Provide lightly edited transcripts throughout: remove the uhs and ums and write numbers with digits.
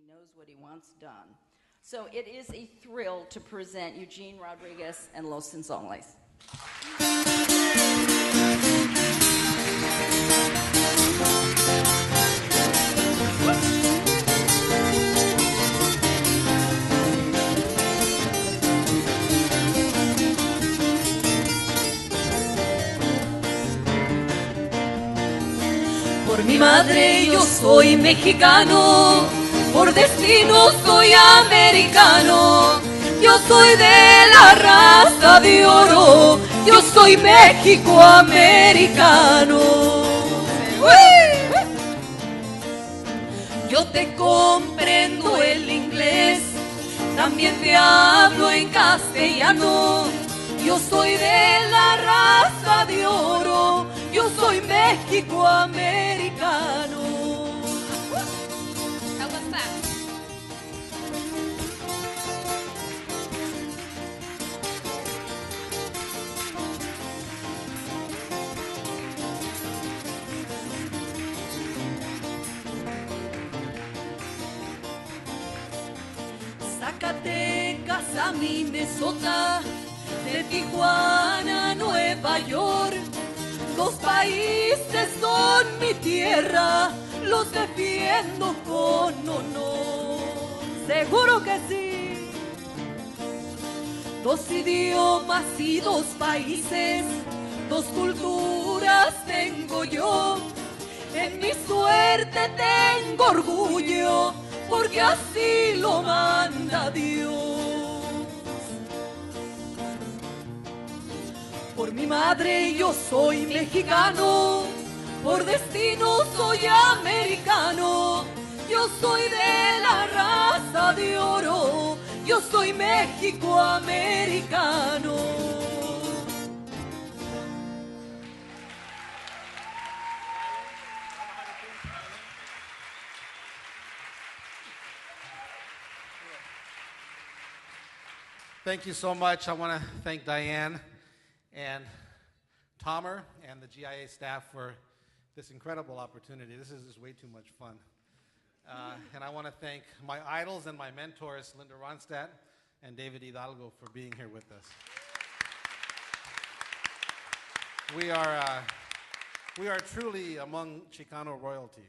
knows what he wants done. So it is a thrill to present Eugene Rodriguez and Los Cenzontles. Por mi madre yo soy mexicano, por destino soy americano. Yo soy de la raza de oro, yo soy México-americano. Yo te comprendo el inglés, también te hablo en castellano. Yo soy de la raza de oro, yo soy México-americano. How was that? Zacatecas a Minnesota, de Tijuana a Nueva York. Los países son mi tierra, los defiendo con honor. Seguro que sí. Dos idiomas y dos países, dos culturas tengo yo. En mi suerte tengo orgullo, porque así lo manda Dios. Por mi madre yo soy mexicano, por destino soy americano. Yo soy de la raza de oro, yo soy México-americano. Thank you so much. I want to thank Diane and Tomer and the GIA staff for this incredible opportunity. This is just way too much fun. And I want to thank my idols and my mentors, Linda Ronstadt and David Hidalgo, for being here with us. We are truly among Chicano royalty.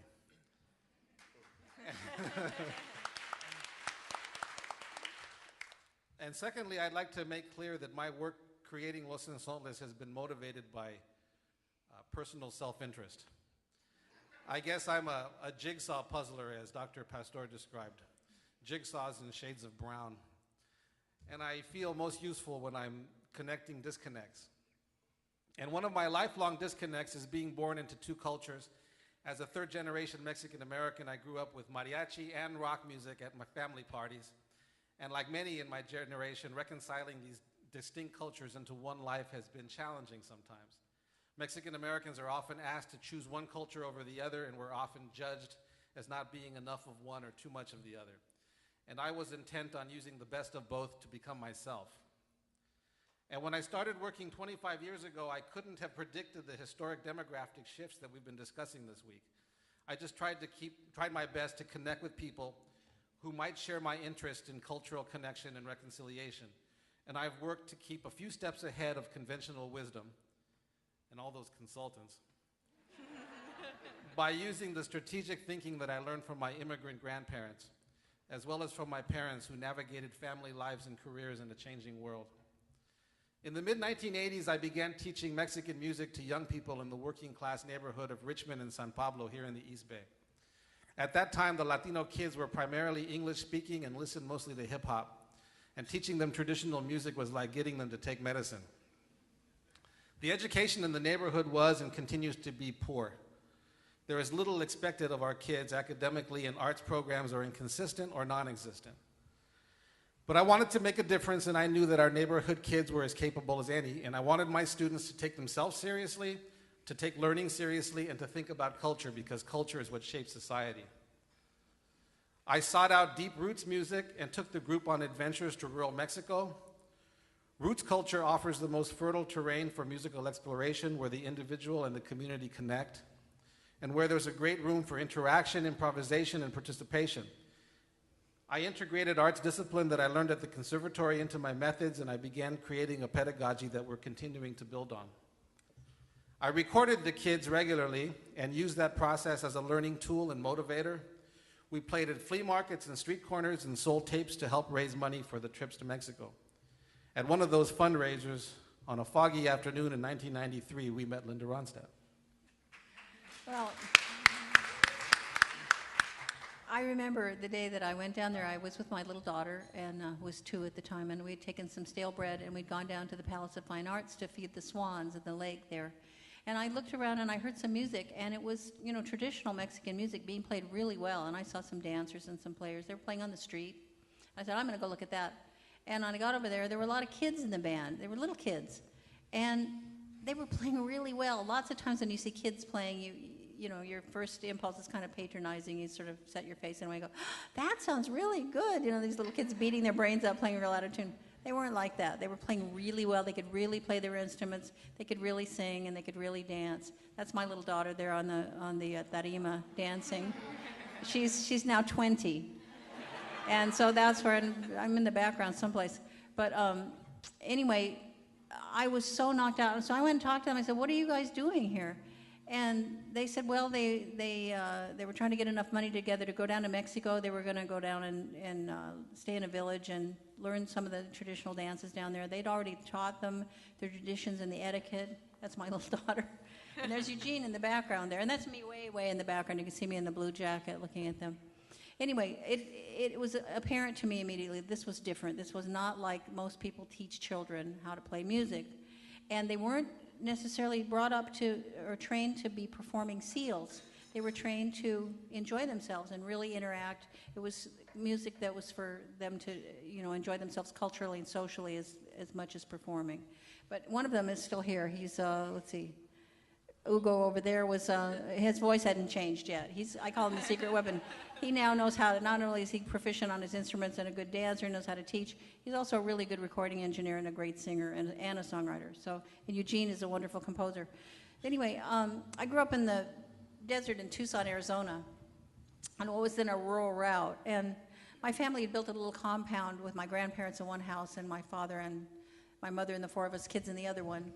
And secondly, I'd like to make clear that my work creating Los Cenzontles has been motivated by personal self-interest. I guess I'm a jigsaw puzzler, as Dr. Pastor described. Jigsaws in shades of brown. And I feel most useful when I'm connecting disconnects. And one of my lifelong disconnects is being born into two cultures. As a third-generation Mexican-American, I grew up with mariachi and rock music at my family parties. And like many in my generation, reconciling these distinct cultures into one life has been challenging sometimes. Mexican Americans are often asked to choose one culture over the other, and we're often judged as not being enough of one or too much of the other. And I was intent on using the best of both to become myself. And when I started working 25 years ago, I couldn't have predicted the historic demographic shifts that we've been discussing this week. I just tried my best to connect with people who might share my interest in cultural connection and reconciliation. And I've worked to keep a few steps ahead of conventional wisdom and all those consultants by using the strategic thinking that I learned from my immigrant grandparents, as well as from my parents who navigated family lives and careers in a changing world. In the mid-1980s, I began teaching Mexican music to young people in the working class neighborhood of Richmond and San Pablo here in the East Bay. At that time, the Latino kids were primarily English-speaking and listened mostly to hip-hop. And teaching them traditional music was like getting them to take medicine. The education in the neighborhood was and continues to be poor. There is little expected of our kids academically, and arts programs are inconsistent or non-existent. But I wanted to make a difference, and I knew that our neighborhood kids were as capable as any, and I wanted my students to take themselves seriously, to take learning seriously, and to think about culture, because culture is what shapes society. I sought out deep roots music and took the group on adventures to rural Mexico. Roots culture offers the most fertile terrain for musical exploration, where the individual and the community connect, and where there's a great room for interaction, improvisation, and participation. I integrated arts discipline that I learned at the conservatory into my methods, and I began creating a pedagogy that we're continuing to build on. I recorded the kids regularly and used that process as a learning tool and motivator. We played at flea markets and street corners and sold tapes to help raise money for the trips to Mexico. At one of those fundraisers, on a foggy afternoon in 1993, we met Linda Ronstadt. Well, I remember the day that I went down there. I was with my little daughter, and was 2 at the time, and we'd taken some stale bread, and we'd gone down to the Palace of Fine Arts to feed the swans at the lake there. And I looked around, and I heard some music, and it was, you know, traditional Mexican music being played really well, and I saw some dancers and some players. They were playing on the street. I said, I'm going to go look at that. And when I got over there were a lot of kids in the band. They were little kids, and they were playing really well. Lots of times when you see kids playing, you know, your first impulse is kind of patronizing. You sort of set your face and go, that sounds really good. You know, these little kids beating their brains out, playing real out of tune. They weren't like that. They were playing really well. They could really play their instruments. They could really sing, and they could really dance. That's my little daughter there on the tarima dancing. She's now 20, and so that's where I'm in the background someplace. But anyway, I was so knocked out. So I went and talked to them. I said, "What are you guys doing here?" And they said, well, they were trying to get enough money together to go down to Mexico. They were going to go down and stay in a village and learn some of the traditional dances down there. They'd already taught them the traditions and the etiquette. That's my little daughter. And there's Eugene in the background there. And that's me way, way in the background. You can see me in the blue jacket looking at them. Anyway, it was apparent to me immediately this was different. This was not like most people teach children how to play music. And they weren't necessarily brought up to or trained to be performing seals. They were trained to enjoy themselves and really interact. It was music that was for them to, you know, enjoy themselves culturally and socially as much as performing. But one of them is still here. He's, let's see, Ugo over there was, his voice hadn't changed yet. I call him the secret weapon. He now knows how to, not only is he proficient on his instruments and a good dancer, knows how to teach, he's also a really good recording engineer and a great singer and a songwriter. So, and Eugene is a wonderful composer. Anyway, I grew up in the desert in Tucson, Arizona, on what was then a rural route. And my family had built a little compound with my grandparents in one house and my father and my mother and the 4 of us kids in the other one.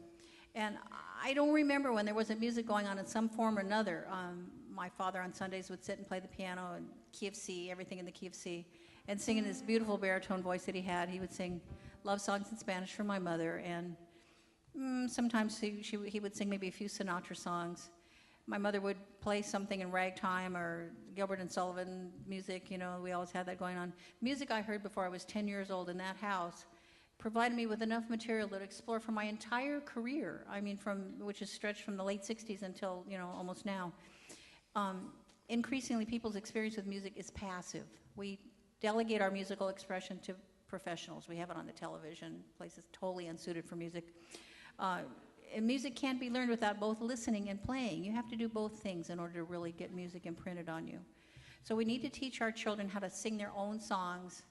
And I don't remember when there wasn't music going on in some form or another. My father on Sundays would sit and play the piano and key of C, everything in the key of C, and sing in his beautiful baritone voice that he had. He would sing love songs in Spanish for my mother, and sometimes he would sing maybe a few Sinatra songs. My mother would play something in ragtime or Gilbert and Sullivan music. You know, we always had that going on. Music I heard before I was 10 years old in that house provided me with enough material to explore for my entire career. I mean, which is stretched from the late 60s until, you know, almost now. Increasingly, people's experience with music is passive. We delegate our musical expression to professionals. We have it on the television, places totally unsuited for music. And music can't be learned without both listening and playing. You have to do both things in order to really get music imprinted on you. So we need to teach our children how to sing their own songs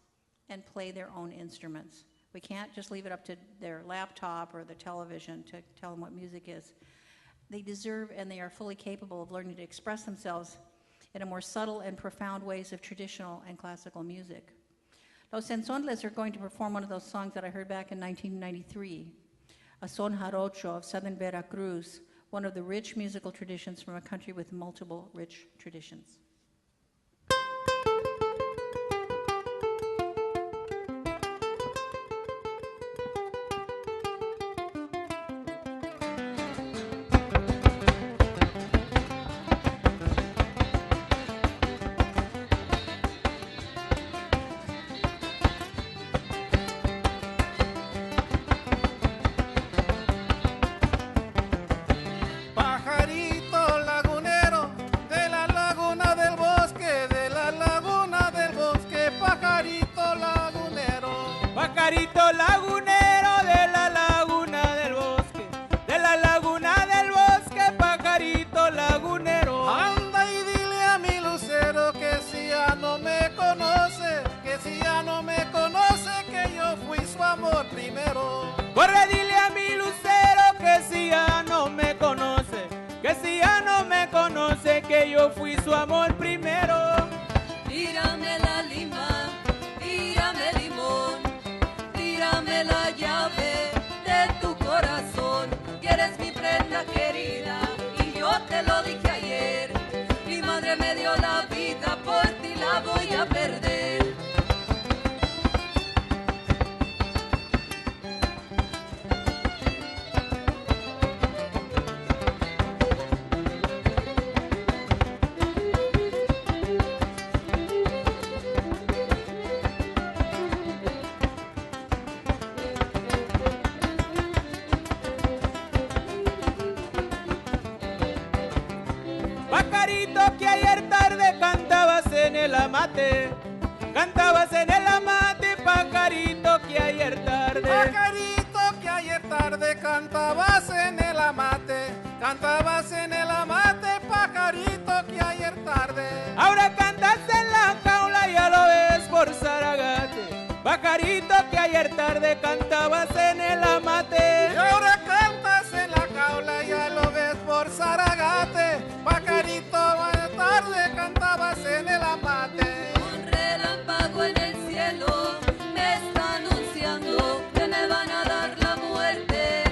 and play their own instruments. We can't just leave it up to their laptop or their television to tell them what music is. They deserve and they are fully capable of learning to express themselves in a more subtle and profound ways of traditional and classical music. Los Cenzontles are going to perform one of those songs that I heard back in 1993, a son jarocho of southern Veracruz, one of the rich musical traditions from a country with multiple rich traditions. Pajarito lagunero de la laguna del bosque, de la laguna del bosque, pajarito lagunero. Anda y dile a mi lucero que si ya no me conoce, que si ya no me conoce, que yo fui su amor primero. Corre, dile a mi lucero que si ya no me conoce, que si ya no me conoce, que yo fui su amor primero. Tírame la lima, Pajarito que ayer tarde cantabas en el amate. Cantabas en el amate, pajarito que ayer tarde. Pajarito que ayer tarde cantabas en el amate. Cantabas en el amate, pajarito que ayer tarde. Ahora cantas en la jaula, ya lo ves por Zaragate. Pajarito que ayer tarde cantabas en el amate. Y ahora cantas en la jaula, ya lo ves por Zaragate. Pajarito ayer tarde cantabas en el amate. Un relámpago en el cielo me está anunciando que me van a dar la muerte,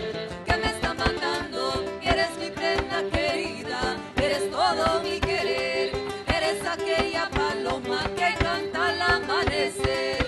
que me está matando. Eres mi prenda querida, eres todo mi querer, eres aquella paloma que canta al amanecer.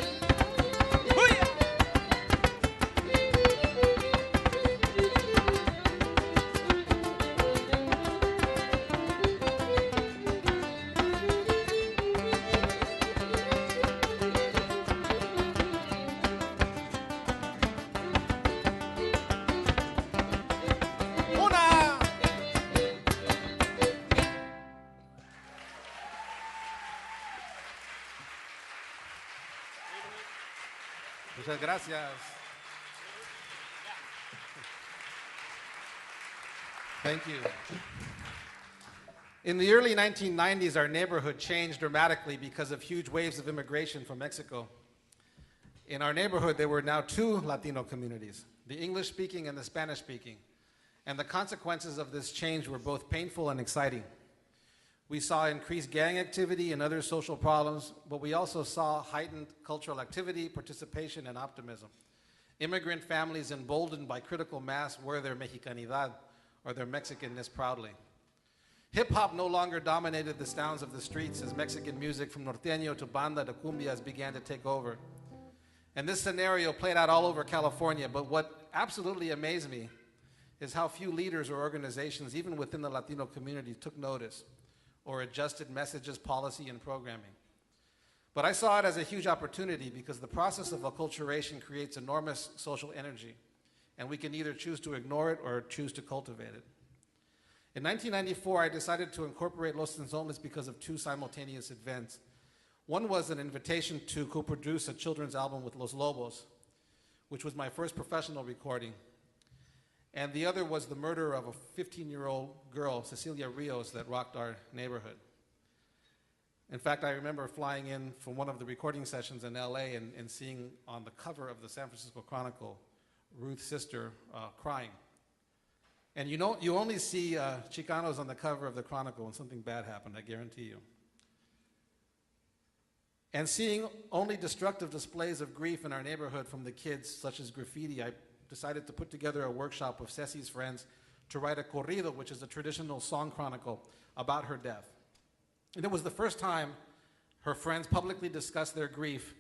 Muchas gracias. Thank you. In the early 1990s, our neighborhood changed dramatically because of huge waves of immigration from Mexico. In our neighborhood, there were now two Latino communities, the English-speaking and the Spanish-speaking. And the consequences of this change were both painful and exciting. We saw increased gang activity and other social problems, but we also saw heightened cultural activity, participation, and optimism. Immigrant families emboldened by critical mass wear their Mexicanidad, or their Mexicanness, proudly. Hip-hop no longer dominated the sounds of the streets as Mexican music from norteño to banda to cumbias began to take over. And this scenario played out all over California, but what absolutely amazed me is how few leaders or organizations, even within the Latino community, took notice or adjusted messages, policy, and programming. But I saw it as a huge opportunity because the process of acculturation creates enormous social energy, and we can either choose to ignore it or choose to cultivate it. In 1994, I decided to incorporate Los Cenzontles because of two simultaneous events. One was an invitation to co-produce a children's album with Los Lobos, which was my first professional recording. And the other was the murder of a 15-year-old girl, Cecilia Rios, that rocked our neighborhood. In fact, I remember flying in from one of the recording sessions in LA and seeing on the cover of the San Francisco Chronicle, Ruth's sister crying. And you know, you only see Chicanos on the cover of the Chronicle when something bad happened, I guarantee you. And seeing only destructive displays of grief in our neighborhood from the kids, such as graffiti, I decided to put together a workshop with Ceci's friends to write a corrido, which is a traditional song chronicle, about her death. And it was the first time her friends publicly discussed their grief,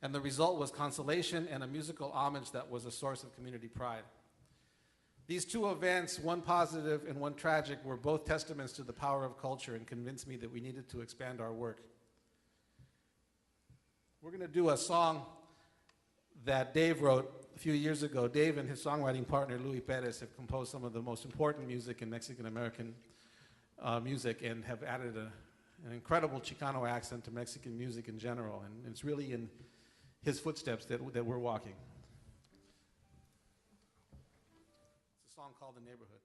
and the result was consolation and a musical homage that was a source of community pride. These two events, one positive and one tragic, were both testaments to the power of culture and convinced me that we needed to expand our work. We're going to do a song that Dave wrote a few years ago. Dave and his songwriting partner, Luis Perez, have composed some of the most important music in Mexican-American music and have added an incredible Chicano accent to Mexican music in general. And it's really in his footsteps that we're walking. It's a song called The Neighborhood.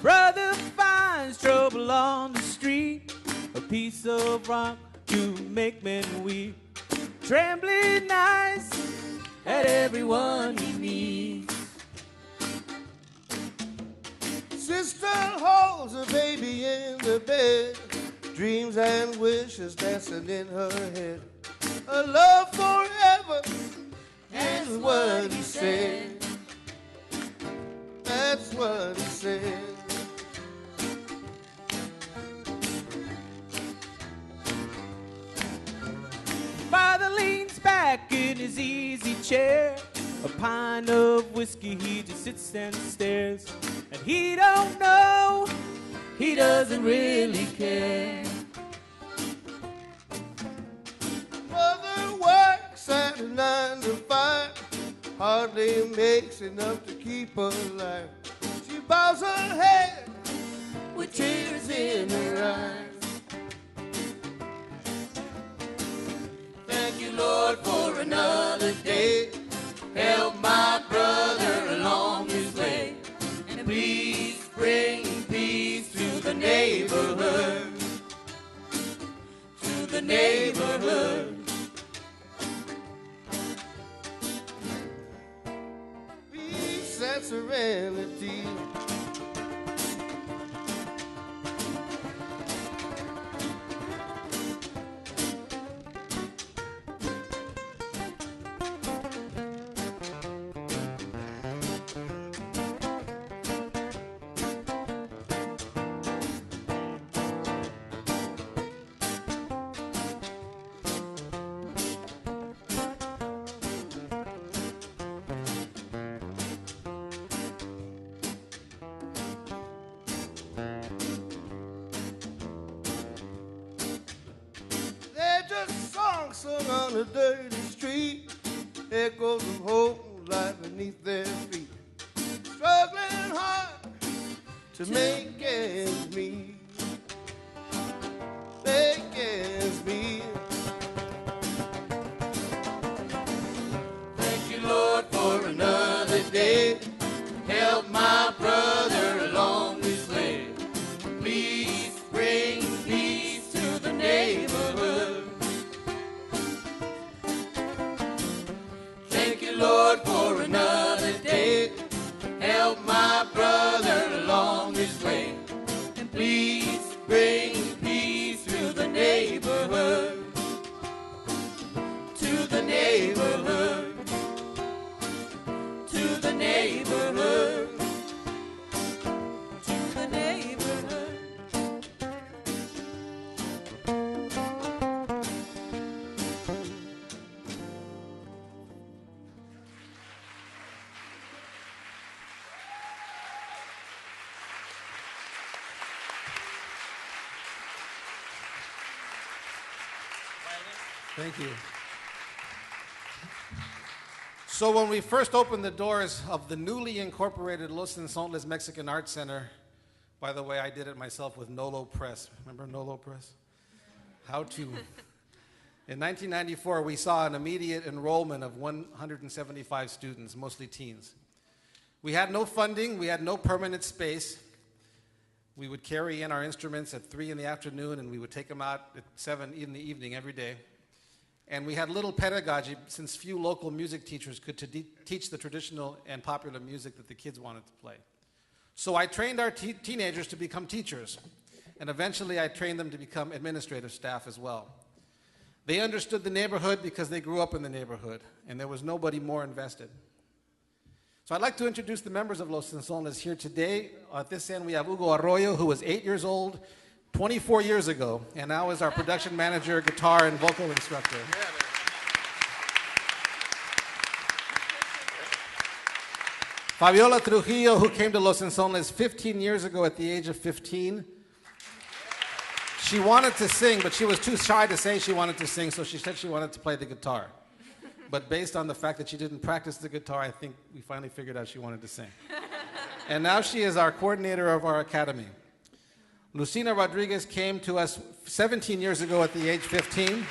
Brother finds trouble on the street, a piece of rock to make men weep, trembling eyes at everyone he meets. Sister holds a baby in the bed, dreams and wishes dancing in her head. A love forever is what he said. That's what he said. Father leans back back in his easy chair, a pint of whiskey, he just sits and stares. And he don't know, he doesn't really care. Mother works at a 9 to 5, hardly makes enough to keep her alive. She bows her head with tears in her eyes. Thank you, Lord, for another day. Help my brother along his way. And please bring peace to the neighborhood. To the neighborhood. Peace and serenity. Sung on a dirty street, echoes of hope lie beneath their feet, struggling hard to make ends meet, make ends meet. Thank you, Lord, for another day. Help my brother along his way. Please bring peace to the neighborhood. Lord, for another day, help my brother along his way, and please bring peace to the neighborhood, to the neighborhood, to the neighborhood, to the neighborhood. Thank you. So when we first opened the doors of the newly incorporated Los Cenzontles Mexican Arts Center, by the way, I did it myself with Nolo Press. Remember Nolo Press? How to. In 1994, we saw an immediate enrollment of 175 students, mostly teens. We had no funding, we had no permanent space. We would carry in our instruments at 3 in the afternoon, and we would take them out at 7 in the evening every day. And we had little pedagogy, since few local music teachers could teach the traditional and popular music that the kids wanted to play. So I trained our teenagers to become teachers, and eventually I trained them to become administrative staff as well. They understood the neighborhood because they grew up in the neighborhood, and there was nobody more invested. So I'd like to introduce the members of Los Cenzontles here today. At this end, we have Hugo Arroyo, who was 8 years old 24 years ago, and now is our production manager, guitar, and vocal instructor. Fabiola Trujillo, who came to Los Cenzontles 15 years ago at the age of 15. She wanted to sing, but she was too shy to say she wanted to sing, so she said she wanted to play the guitar. But based on the fact that she didn't practice the guitar, I think we finally figured out she wanted to sing. And now she is our coordinator of our academy. Lucina Rodriguez came to us 17 years ago at the age 15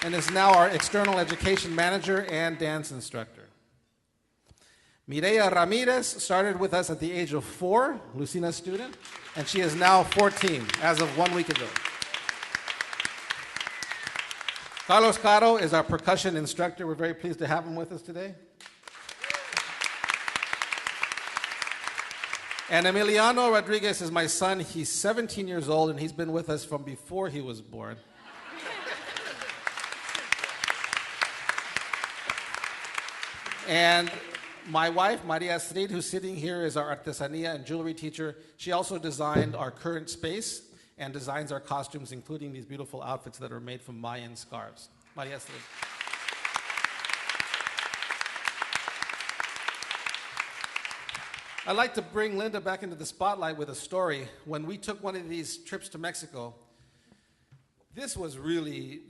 and is now our external education manager and dance instructor. Mireya Ramirez started with us at the age of 4, Lucina's student, and she is now 14 as of 1 week ago. Carlos Caro is our percussion instructor. We're very pleased to have him with us today. And Emiliano Rodriguez is my son. He's 17 years old, and he's been with us from before he was born. And my wife, Maria Astrid, who's sitting here, is our artesanía and jewelry teacher. She also designed our current space and designs our costumes, including these beautiful outfits that are made from Mayan scarves. Maria Astrid. I'd like to bring Linda back into the spotlight with a story. When we took one of these trips to Mexico, this was really,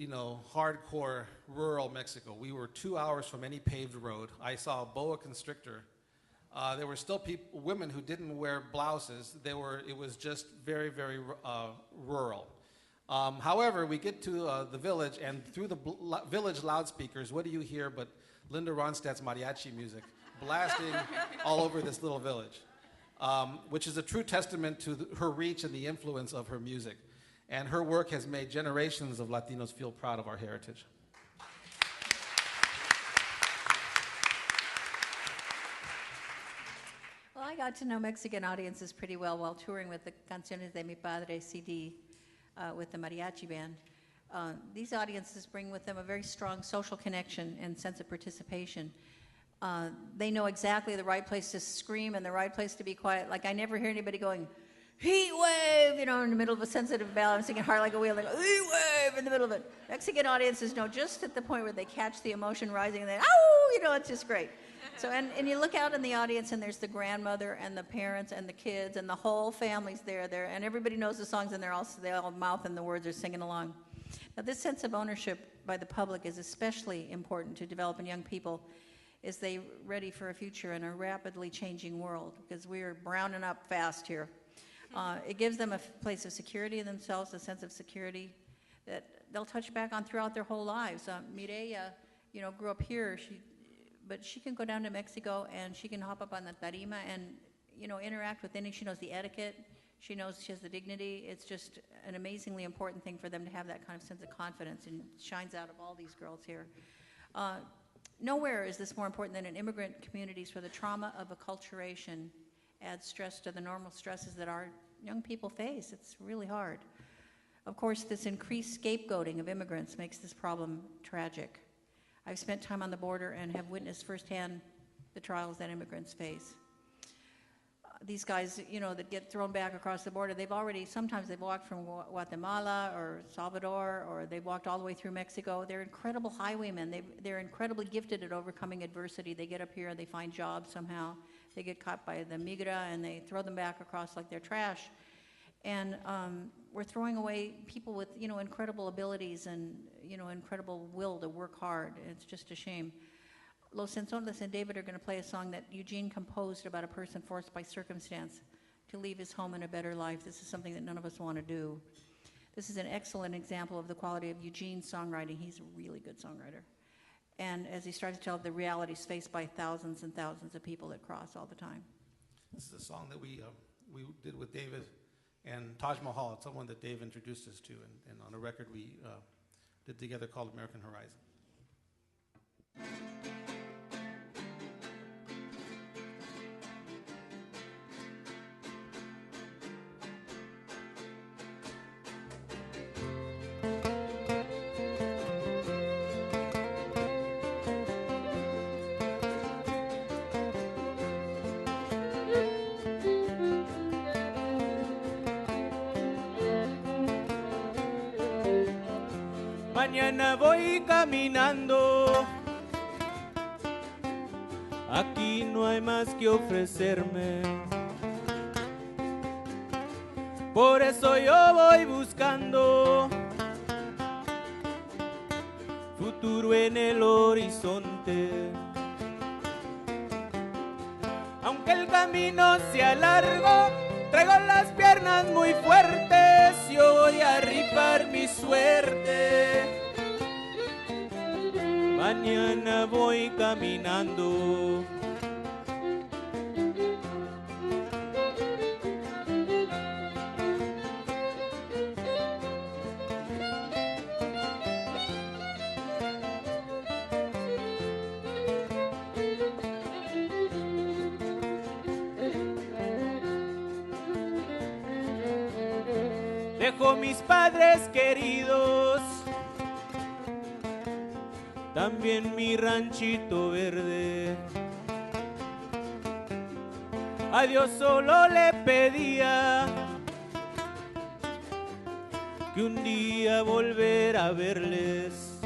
hardcore rural Mexico. We were 2 hours from any paved road. I saw a boa constrictor. There were still women who didn't wear blouses. It was just very, very rural. However, we get to the village, and through the village loudspeakers, what do you hear but Linda Ronstadt's mariachi music blasting all over this little village, which is a true testament to her reach and the influence of her music. And her work has made generations of Latinos feel proud of our heritage. Well, I got to know Mexican audiences pretty well while touring with the Canciones de Mi Padre CD with the mariachi band. These audiences bring with them a very strong social connection and sense of participation. They know exactly the right place to scream and the right place to be quiet. Like, I never hear anybody going, heat wave, in the middle of a sensitive ballad. I'm singing Heart Like a Wheel, they go, heat wave, in the middle of it. Mexican audiences know just at the point where they catch the emotion rising and they, ow, it's just great. So, and you look out in the audience and there's the grandmother and the parents and the kids and the whole family's there, and everybody knows the songs and they all mouthing the words or singing along. Now, this sense of ownership by the public is especially important to develop in young people as they ready for a future in a rapidly changing world, because we are browning up fast here. It gives them a place of security in themselves, a sense of security that they'll touch back on throughout their whole lives. Mireya, grew up here, but she can go down to Mexico and she can hop up on the tarima and, interact with any. She knows the etiquette. She knows she has the dignity. It's just an amazingly important thing for them to have that kind of sense of confidence, and shines out of all these girls here. Nowhere is this more important than in immigrant communities where the trauma of acculturation adds stress to the normal stresses that our young people face. It's really hard. Of course, this increased scapegoating of immigrants makes this problem tragic. I've spent time on the border and have witnessed firsthand the trials that immigrants face. These guys, that get thrown back across the border, sometimes they've walked from Guatemala or Salvador, or they've walked all the way through Mexico. They're incredible highwaymen. They're incredibly gifted at overcoming adversity. They get up here, they find jobs somehow. They get caught by the migra and they throw them back across like they're trash. And we're throwing away people with, incredible abilities and, incredible will to work hard. It's just a shame. Los Cenzontles and David are going to play a song that Eugene composed about a person forced by circumstance to leave his home and a better life. This is something that none of us want to do. This is an excellent example of the quality of Eugene's songwriting. He's a really good songwriter. And as he starts to tell the realities faced by thousands and thousands of people that cross all the time. This is a song that we did with David and Taj Mahal. It's someone that Dave introduced us to, and on a record we did together called American Horizon. Mañana voy caminando, aquí no hay más que ofrecerme. Por eso yo voy buscando futuro en el horizonte. Aunque el camino sea largo, traigo las piernas muy fuertes, yo voy a rifar mi suerte. Mañana voy caminando. Dejo mis padres queridos, también mi ranchito verde. A Dios solo le pedía que un día volver a verles.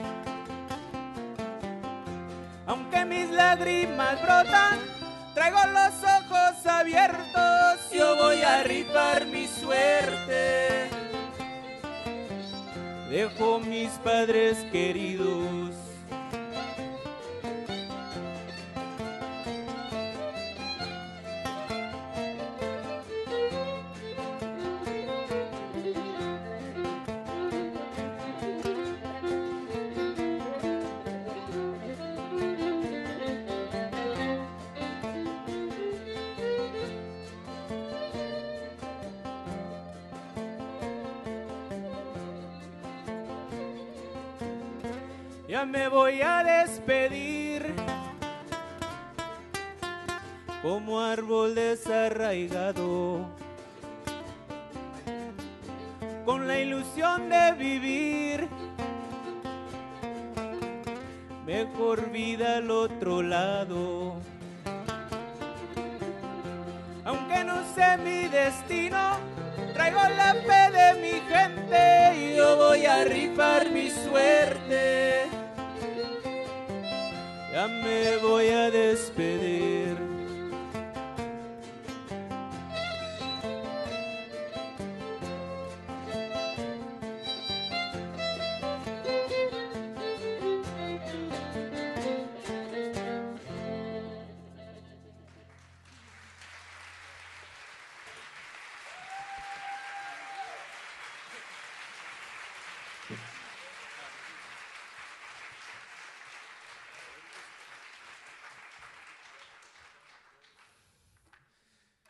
Aunque mis lágrimas brotan, traigo los ojos abiertos, yo voy a rifar mi suerte. Dejo mis padres queridos. Ya me voy a despedir como árbol desarraigado, con la ilusión de vivir mejor vida al otro lado. Aunque no sé mi destino, traigo la fe de mi gente y yo voy a rifar mi suerte. Ya me voy a despedir.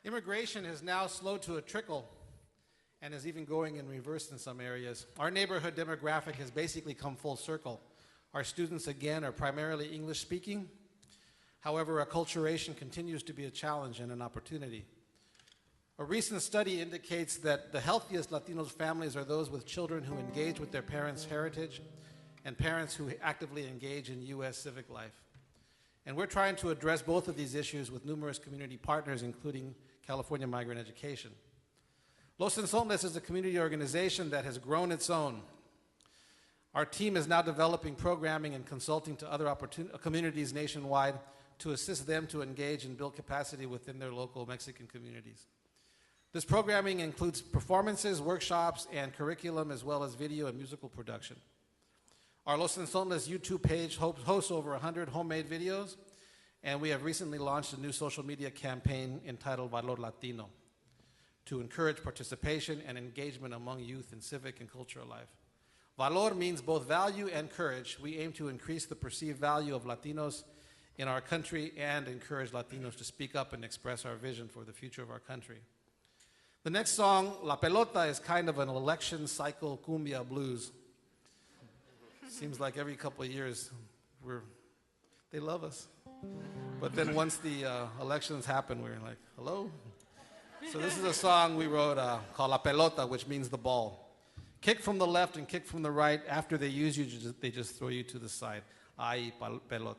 Immigration is now slowed to a trickle and is even going in reverse in some areas. Our neighborhood demographic has basically come full circle. Our students, again, are primarily English speaking. However, acculturation continues to be a challenge and an opportunity. A recent study indicates that the healthiest Latino families are those with children who engage with their parents' heritage and parents who actively engage in U.S. civic life. And we're trying to address both of these issues with numerous community partners, including California Migrant Education. Los Cenzontles is a community organization that has grown its own. Our team is now developing programming and consulting to other communities nationwide to assist them to engage and build capacity within their local Mexican communities. This programming includes performances, workshops, and curriculum, as well as video and musical production. Our Los Cenzontles YouTube page hosts over 100 homemade videos, and we have recently launched a new social media campaign entitled Valor Latino to encourage participation and engagement among youth in civic and cultural life. Valor means both value and courage. We aim to increase the perceived value of Latinos in our country and encourage Latinos to speak up and express our vision for the future of our country. The next song, La Pelota, is kind of an election cycle cumbia blues. Seems like every couple of years they love us. But then once the elections happen, we're like, hello? So this is a song we wrote called La Pelota, which means the ball. Kick from the left and kick from the right. After they use you, they just throw you to the side. Ay, pelota.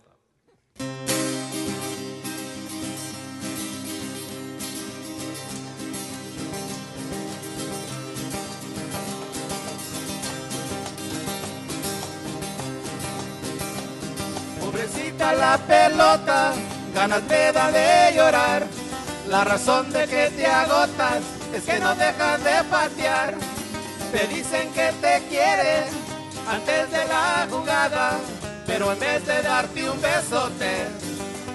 Pobrecita la pelota, ganas me da de llorar. La razón de que te agotas es que no dejas de patear. Te dicen que te quieren antes de la jugada, pero en vez de darte un beso te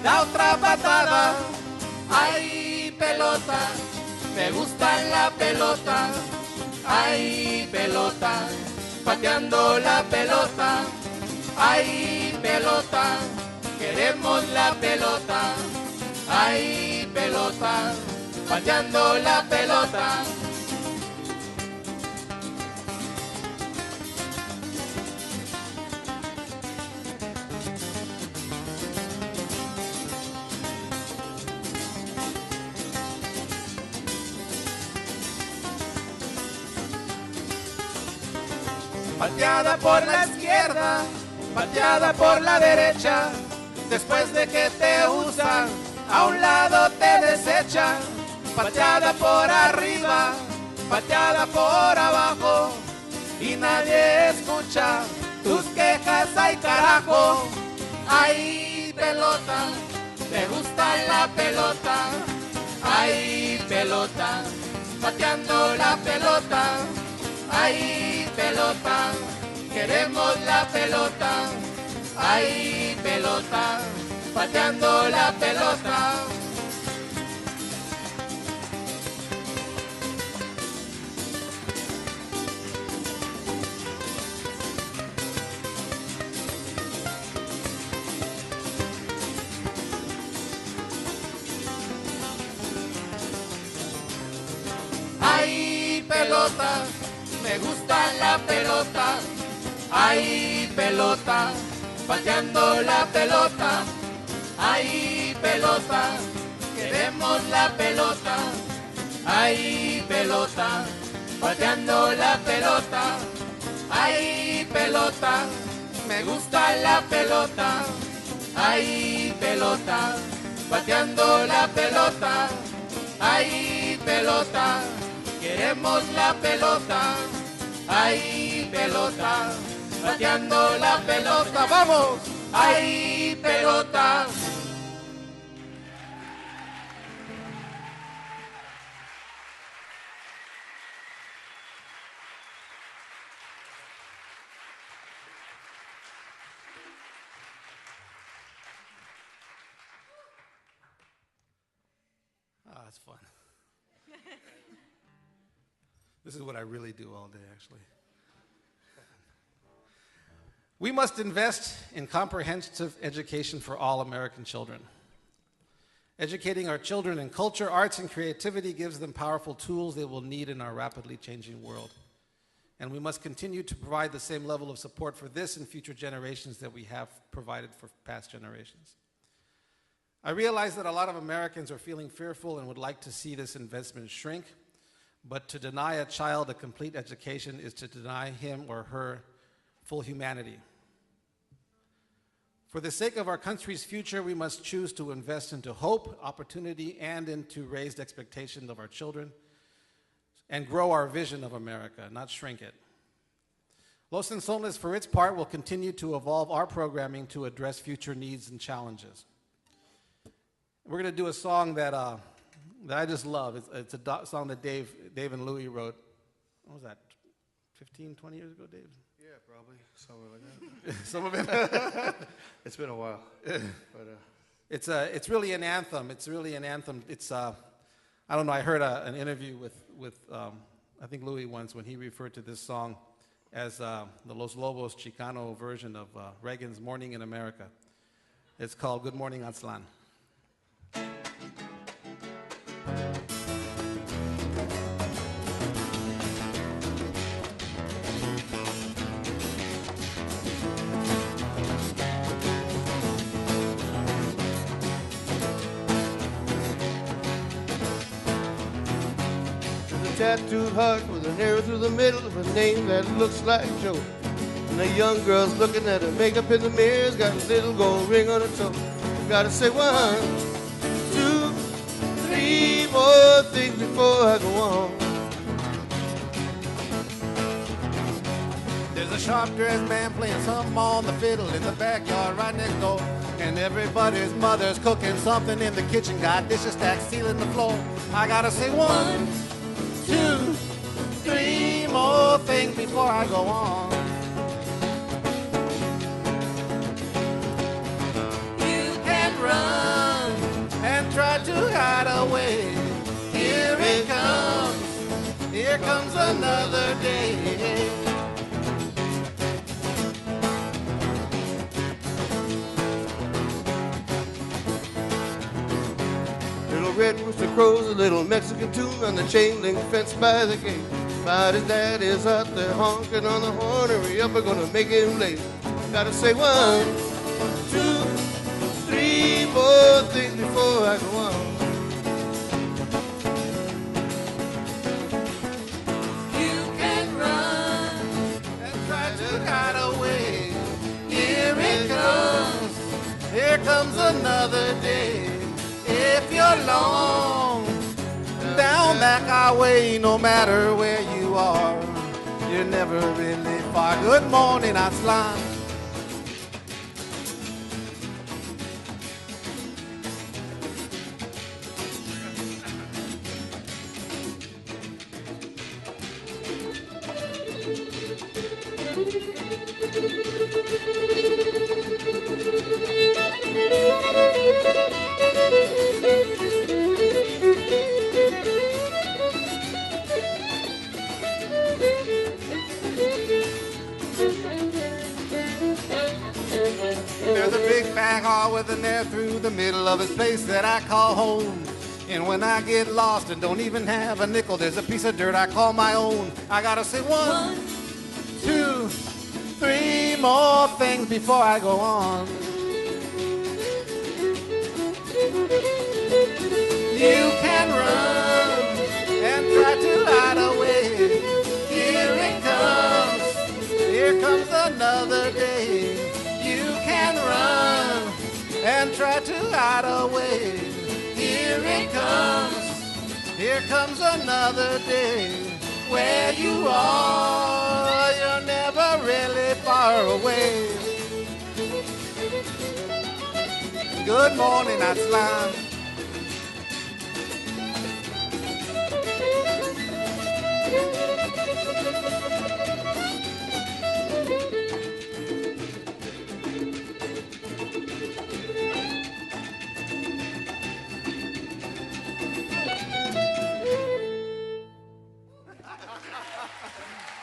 da otra patada. Ay, pelota, me gusta la pelota. Ay, pelota, pateando la pelota. Ay, pelota, queremos la pelota. Ay, pelota, pateando la pelota. Pateada por la izquierda, pateada por la derecha. Después de que te usan, a un lado te desechan. Pateada por arriba, pateada por abajo, y nadie escucha tus quejas, ay carajo. Ay, pelota, te gusta la pelota, ay pelota, pateando la pelota, ay pelota, queremos la pelota, ay pelota, pateando la pelota. Ay pelota, me gusta la pelota, ay pelota, pateando la pelota, ay pelota, queremos la pelota, ay pelota, pateando la pelota, ay pelota, me gusta la pelota, ay pelota, pateando la pelota, ay pelota, queremos la pelota, ay pelota, pateando la pelota, vamos, ay pelota. Ah, that's fun. This is what I really do all day, actually. We must invest in comprehensive education for all American children. Educating our children in culture, arts, and creativity gives them powerful tools they will need in our rapidly changing world. And we must continue to provide the same level of support for this and future generations that we have provided for past generations. I realize that a lot of Americans are feeling fearful and would like to see this investment shrink, but to deny a child a complete education is to deny him or her full humanity. For the sake of our country's future, we must choose to invest into hope, opportunity, and into raised expectations of our children and grow our vision of America, not shrink it. Los Cenzontles, for its part, will continue to evolve our programming to address future needs and challenges. We're going to do a song that I just love. It's a song that Dave and Louie wrote. What was that, 15, 20 years ago, Dave? Yeah, probably. Somewhere like that. Some of it. It's been a while. But, it's really an anthem. It's really an anthem. It's, I don't know, I heard an interview with I think Louie once when he referred to this song as the Los Lobos Chicano version of Reagan's Morning in America. It's called Good Morning Aztlan. Tattooed heart with an arrow through the middle of a name that looks like Joe. And the young girl's looking at her makeup in the mirror's got a little gold ring on her toe. Gotta say 1, 2, 3 more things before I go on. There's a sharp-dressed man playing something on the fiddle in the backyard right next door. And everybody's mother's cooking something in the kitchen. Got dishes stacked, sealing the floor. I gotta say 1, 2, 3 more things before I go on. You can run And try to hide away. Here it comes. Here comes another day. Little red rooster crows a little Mexican tune on the chain link fence by the gate. But his dad is out there honking on the horn. Hurry up, we're gonna make him late. Gotta say 1, 2, 3 more things before I go on. You can run And try to hide away. Here it comes. Here comes another day. If you're long down that highway, no matter where you are, you're never really far. Good morning, Aztlan. drag all with an air through the middle of this place that I call home. And when I get lost and don't even have a nickel, there's a piece of dirt I call my own. I gotta say 1, 2, 3 more things before I go on. You can run and try to hide away. Here it comes, here comes another day. You can run and try to hide away. Here it comes, here comes another day. Where you are, you're never really far away. Good morning, Aztlan.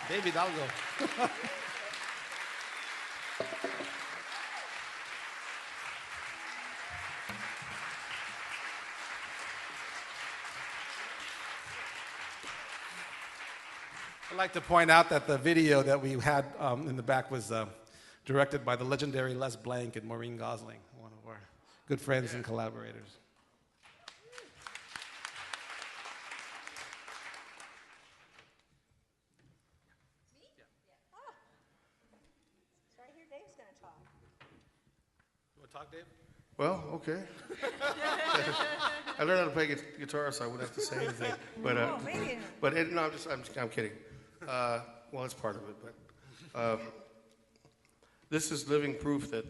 Dave Hidalgo. I'd like to point out that the video that we had in the back was directed by the legendary Les Blank and Maureen Gosling, one of our good friends and collaborators. Talk, Dave? Well, okay. I learned how to play guitar, so I wouldn't have to say anything. But no, I'm kidding. Well, it's part of it, but this is living proof that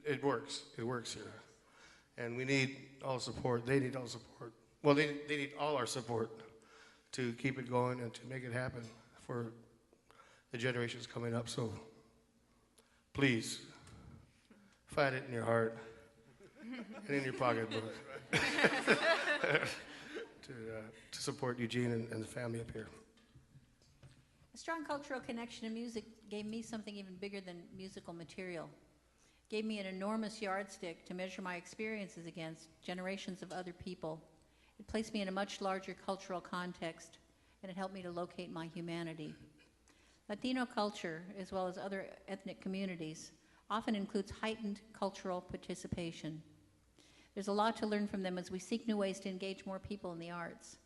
it works. It works here, and we need all support. They need all support. Well, they need all our support to keep it going and to make it happen for the generations coming up. So. Please, find it in your heart and in your pocketbook to support Eugene and the family up here. A strong cultural connection to music gave me something even bigger than musical material. Gave me an enormous yardstick to measure my experiences against generations of other people. It placed me in a much larger cultural context, and it helped me to locate my humanity. Latino culture, as well as other ethnic communities, often includes heightened cultural participation. There's a lot to learn from them as we seek new ways to engage more people in the arts.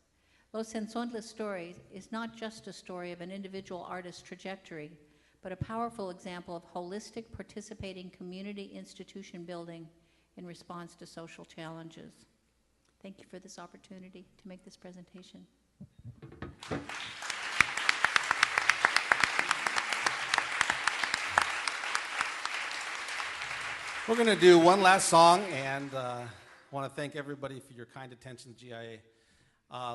Los Cenzontles' story is not just a story of an individual artist's trajectory, but a powerful example of holistic, participating community institution building in response to social challenges. Thank you for this opportunity to make this presentation. We're going to do one last song, and I want to thank everybody for your kind attention to GIA.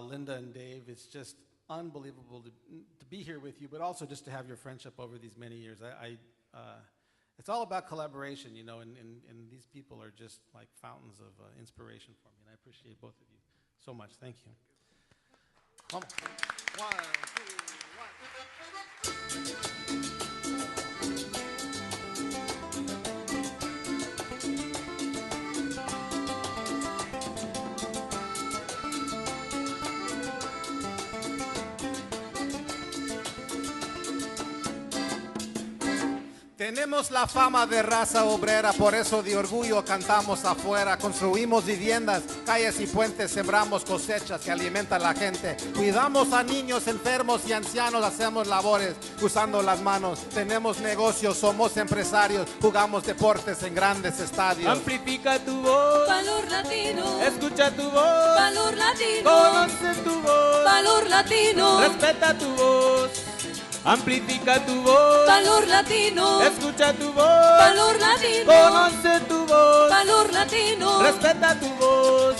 Linda and Dave, it's just unbelievable to be here with you, but also just to have your friendship over these many years. It's all about collaboration, you know, and these people are just like fountains of inspiration for me, and I appreciate both of you so much. Thank you. One, two, one. Tenemos la fama de raza obrera, por eso de orgullo cantamos afuera. Construimos viviendas, calles y puentes, sembramos cosechas que alimentan a la gente. Cuidamos a niños enfermos y ancianos, hacemos labores usando las manos. Tenemos negocios, somos empresarios, jugamos deportes en grandes estadios. Amplifica tu voz, Valor latino, escucha tu voz, valor latino, conoce tu voz, valor latino, respeta tu voz. Amplifica tu voz, valor latino, escucha tu voz, valor latino, conoce tu voz, valor latino, respeta tu voz.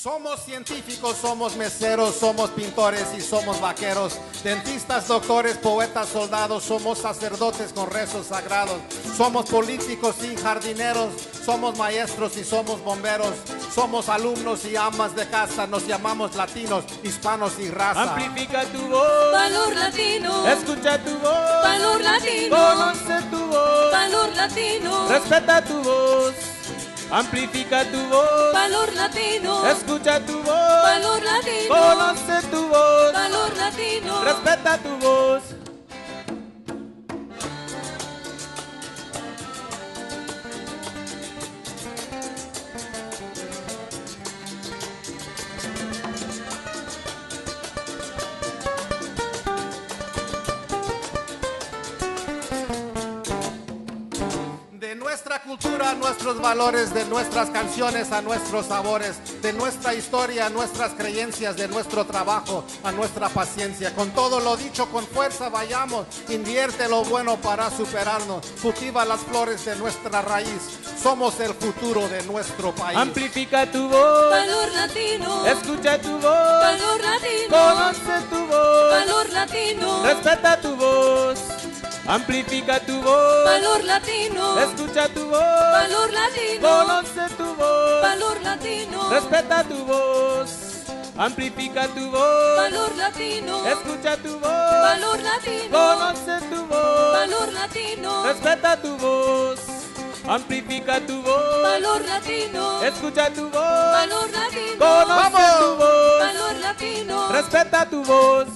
Somos científicos, somos meseros, somos pintores y somos vaqueros, dentistas, doctores, poetas, soldados, somos sacerdotes con rezos sagrados, somos políticos y jardineros, somos maestros y somos bomberos, somos alumnos y amas de casa, nos llamamos latinos, hispanos y raza. Amplifica tu voz, Valor latino, escucha tu voz, valor latino, conoce tu voz, valor latino, respeta tu voz. Amplifica tu voz, valor latino, escucha tu voz, valor latino, conoce tu voz, valor latino. respeta tu voz. De nuestra cultura a nuestros valores, de nuestras canciones a nuestros sabores, de nuestra historia a nuestras creencias, de nuestro trabajo a nuestra paciencia. Con todo lo dicho, con fuerza vayamos, invierte lo bueno para superarnos, cultiva las flores de nuestra raíz, somos el futuro de nuestro país. Amplifica tu voz, Valor latino, escucha tu voz, valor latino, conoce tu voz, valor latino, respeta tu voz. Amplifica tu voz, valor latino, escucha tu voz, valor latino, conoce tu voz, valor latino, respeta tu voz. Amplifica tu voz, valor latino, escucha tu voz, valor latino, conoce tu voz, valor latino, respeta tu voz. Amplifica tu voz, valor latino, escucha tu voz, valor latino, conoce tu voz, valor latino. respeta tu voz.